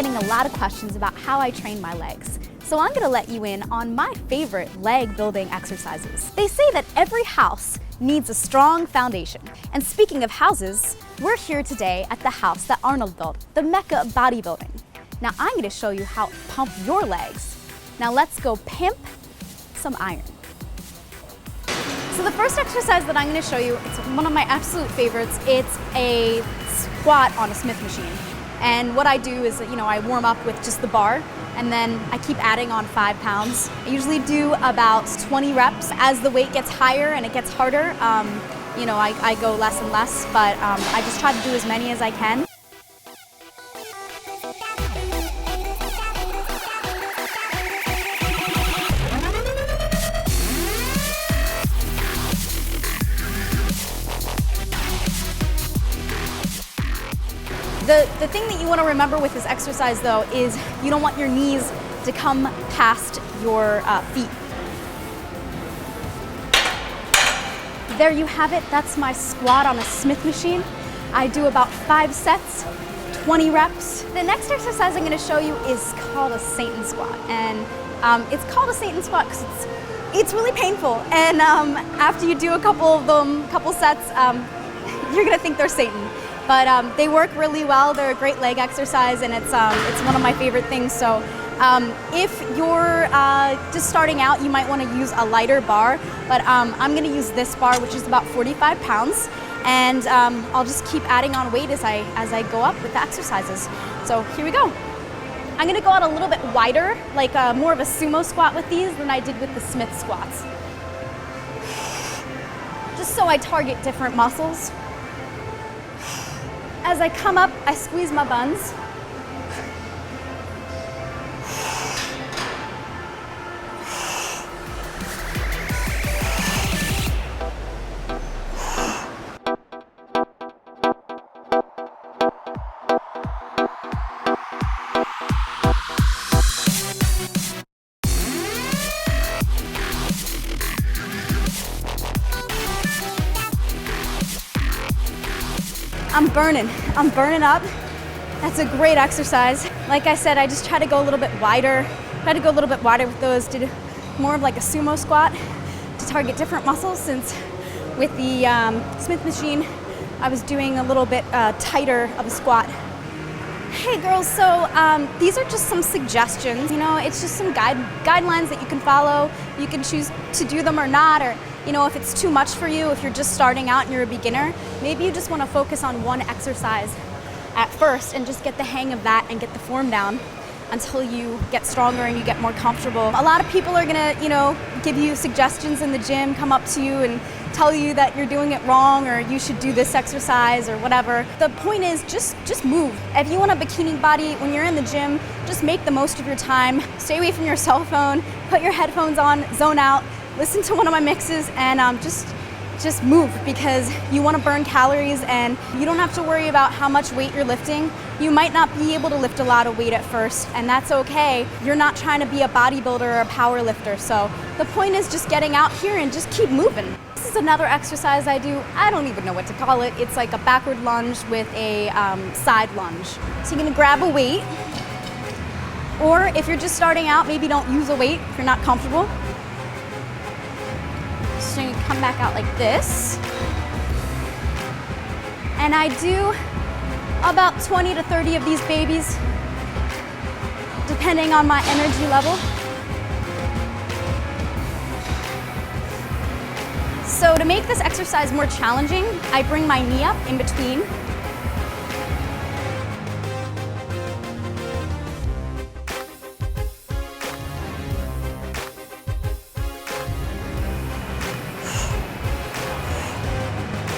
getting a lot of questions about how I train my legs. So I'm gonna let you in on my favorite leg building exercises. They say that every house needs a strong foundation. And speaking of houses, we're here today at the house that Arnold built, the Mecca of bodybuilding. Now I'm gonna show you how to pump your legs. Now let's go pimp some iron. So the first exercise that I'm gonna show you, it's one of my absolute favorites. It's a squat on a Smith machine. And what I do is, I warm up with just the bar, and then I keep adding on 5 pounds. I usually do about 20 reps. As the weight gets higher and it gets harder, I go less and less, but I just try to do as many as I can. The thing that you want to remember with this exercise though is you don't want your knees to come past your feet. There you have it, that's my squat on a Smith machine. I do about 5 sets, 20 reps. The next exercise I'm going to show you is called a Satan squat. And it's called a Satan squat because it's really painful. And after you do a couple sets, you're going to think they're Satan. But they work really well. They're a great leg exercise, and it's one of my favorite things. So if you're just starting out, you might want to use a lighter bar, but I'm going to use this bar, which is about 45 pounds, and I'll just keep adding on weight as I go up with the exercises. So here we go. I'm going to go out a little bit wider, like more of a sumo squat with these than I did with the Smith squats. Just so I target different muscles. As I come up, I squeeze my buns. I'm burning up. That's a great exercise. Like I said, I just try to go a little bit wider. With those, did more of like a sumo squat to target different muscles, since with the Smith machine, I was doing a little bit tighter of a squat. Hey girls, so these are just some suggestions. It's just some guidelines that you can follow. You can choose to do them or not, or if it's too much for you, if you're just starting out and you're a beginner, maybe you just want to focus on one exercise at first and just get the hang of that and get the form down until you get stronger and you get more comfortable. A lot of people are gonna, give you suggestions in the gym, come up to you and tell you that you're doing it wrong or you should do this exercise or whatever. The point is just move. If you want a bikini body, when you're in the gym, just make the most of your time. Stay away from your cell phone, put your headphones on, zone out, listen to one of my mixes, and just move, because you want to burn calories and you don't have to worry about how much weight you're lifting. You might not be able to lift a lot of weight at first, and that's okay. You're not trying to be a bodybuilder or a power lifter, so the point is just getting out here and just keep moving. This is another exercise I do. I don't even know what to call it. It's like a backward lunge with a side lunge. So you're gonna grab a weight, or if you're just starting out, maybe don't use a weight if you're not comfortable. So you come back out like this. And I do about 20 to 30 of these babies, depending on my energy level. So to make this exercise more challenging, I bring my knee up in between.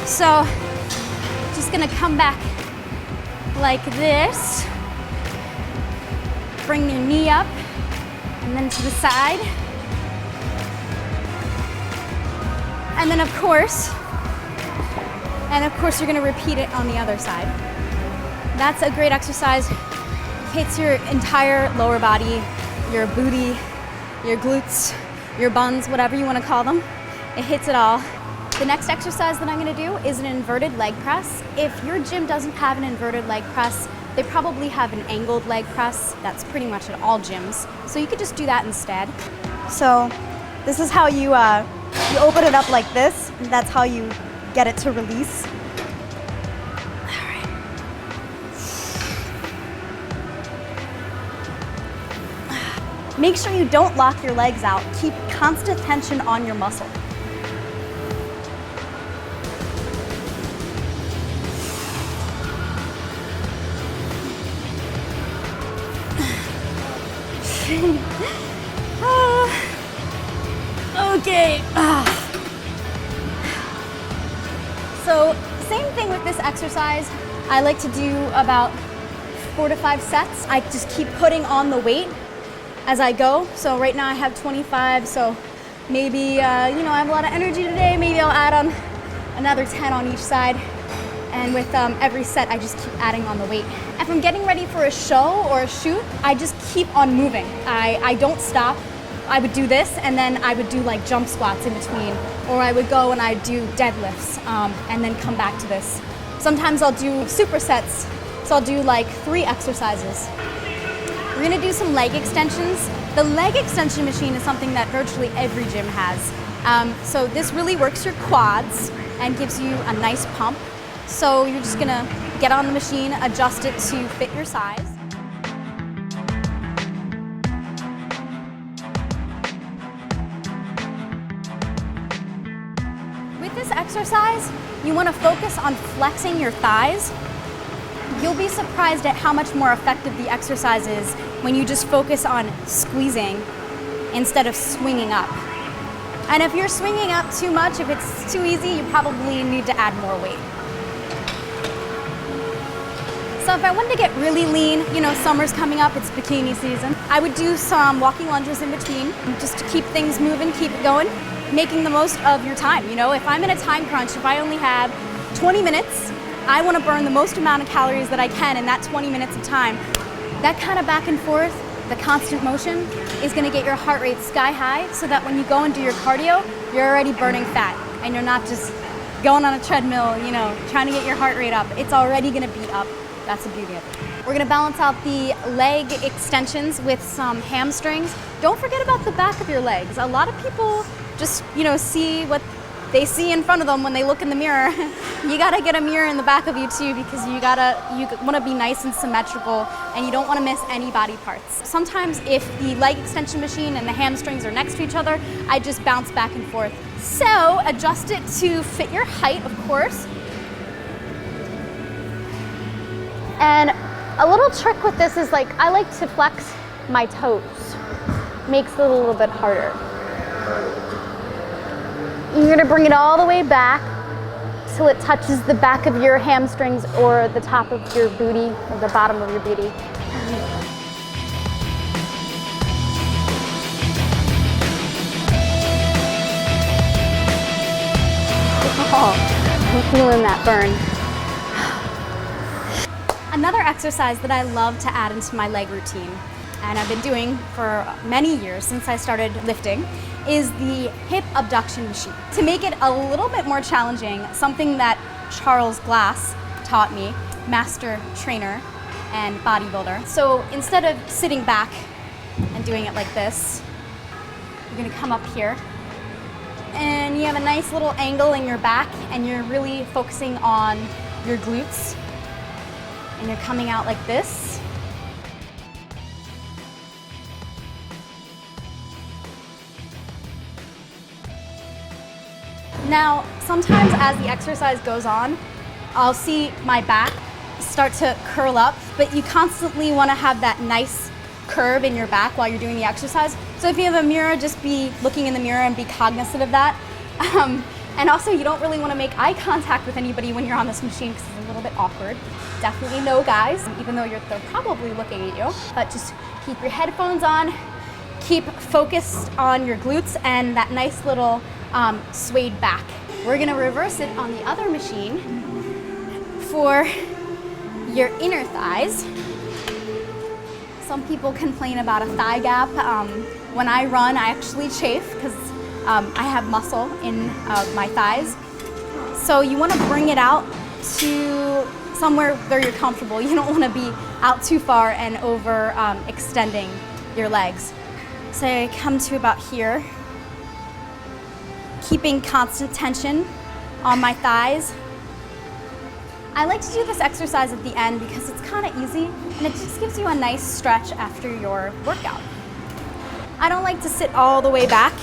So, just gonna come back like this, bring your knee up, and then to the side. And then of course, you're gonna repeat it on the other side. That's a great exercise. Hits your entire lower body, your booty, your glutes, your buns, whatever you wanna call them. It hits it all. The next exercise that I'm gonna do is an inverted leg press. If your gym doesn't have an inverted leg press, They probably have an angled leg press. That's pretty much at all gyms. So you could just do that instead. So this is how you open it up like this, and that's how you get it to release. All right. Make sure you don't lock your legs out. Keep constant tension on your muscle. Okay. So same thing with this exercise. I like to do about 4 to 5 sets. I just keep putting on the weight as I go. So right now I have 25, so maybe, I have a lot of energy today, maybe I'll add on another 10 on each side. And with every set, I just keep adding on the weight. If I'm getting ready for a show or a shoot, I just keep on moving. I don't stop. I would do this, and then I would do like jump squats in between, or I would go and I'd do deadlifts, and then come back to this. Sometimes I'll do supersets, so I'll do like 3 exercises. We're gonna do some leg extensions. The leg extension machine is something that virtually every gym has. So this really works your quads and gives you a nice pump. So you're just gonna get on the machine, adjust it to fit your size. With this exercise, you wanna focus on flexing your thighs. You'll be surprised at how much more effective the exercise is when you just focus on squeezing instead of swinging up. And if you're swinging up too much, if it's too easy, you probably need to add more weight. So if I wanted to get really lean, summer's coming up, it's bikini season, I would do some walking lunges in between just to keep things moving, keep it going, making the most of your time. If I'm in a time crunch, if I only have 20 minutes, I want to burn the most amount of calories that I can in that 20 minutes of time. That kind of back and forth, the constant motion, is going to get your heart rate sky high so that when you go and do your cardio, you're already burning fat and you're not just going on a treadmill, trying to get your heart rate up. It's already going to be up. That's the beauty of it. We're gonna balance out the leg extensions with some hamstrings. Don't forget about the back of your legs. A lot of people just, see what they see in front of them when they look in the mirror. You gotta get a mirror in the back of you too, because you wanna be nice and symmetrical, and you don't wanna miss any body parts. Sometimes if the leg extension machine and the hamstrings are next to each other, I just bounce back and forth. So adjust it to fit your height, of course. And a little trick with this is I like to flex my toes. Makes it a little bit harder. You're gonna bring it all the way back till it touches the back of your hamstrings or the top of your booty or the bottom of your booty. Oh, I'm feeling that burn. Another exercise that I love to add into my leg routine, and I've been doing for many years since I started lifting, is the hip abduction machine. To make it a little bit more challenging, something that Charles Glass taught me, master trainer and bodybuilder. So instead of sitting back and doing it like this, you're gonna come up here, and you have a nice little angle in your back, and you're really focusing on your glutes. And you're coming out like this. Now, sometimes as the exercise goes on, I'll see my back start to curl up, but you constantly want to have that nice curve in your back while you're doing the exercise. So if you have a mirror, just be looking in the mirror and be cognizant of that. And also, you don't really want to make eye contact with anybody when you're on this machine because it's a little bit awkward. Definitely no guys, even though they're probably looking at you. But just keep your headphones on, keep focused on your glutes and that nice little swayed back. We're gonna reverse it on the other machine for your inner thighs. Some people complain about a thigh gap. When I run, I actually chafe because I have muscle in my thighs. So you want to bring it out to somewhere where you're comfortable. You don't want to be out too far and over extending your legs. So I come to about here, keeping constant tension on my thighs. I like to do this exercise at the end because it's kind of easy and it just gives you a nice stretch after your workout. I don't like to sit all the way back.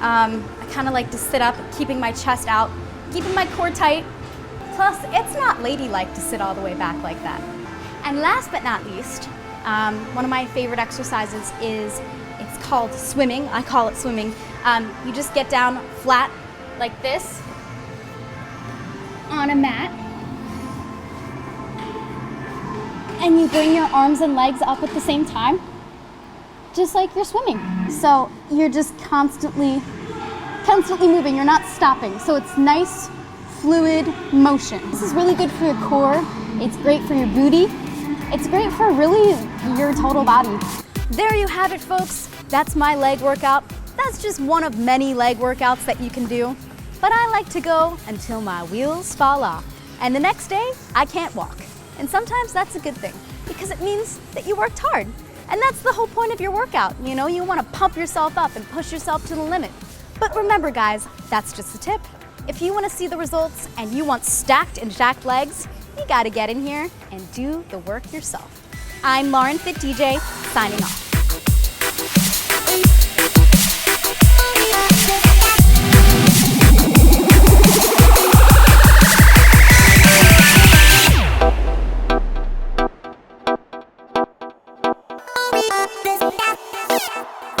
I kind of like to sit up, keeping my chest out, keeping my core tight. Plus, it's not ladylike to sit all the way back like that. And last but not least, one of my favorite exercises is, it's called swimming. I call it swimming. You just get down flat like this on a mat. And you bring your arms and legs up at the same time, just like you're swimming. So you're just constantly moving, you're not stopping. So it's nice, fluid motion. This is really good for your core, it's great for your booty, it's great for really your total body. There you have it, folks. That's my leg workout. That's just one of many leg workouts that you can do. But I like to go until my wheels fall off. And the next day, I can't walk. And sometimes that's a good thing because it means that you worked hard. And that's the whole point of your workout. You know, you want to pump yourself up and push yourself to the limit. But remember, guys, that's just a tip. If you want to see the results and you want stacked and jacked legs, you got to get in here and do the work yourself. I'm Lauren Fit DJ, signing off. This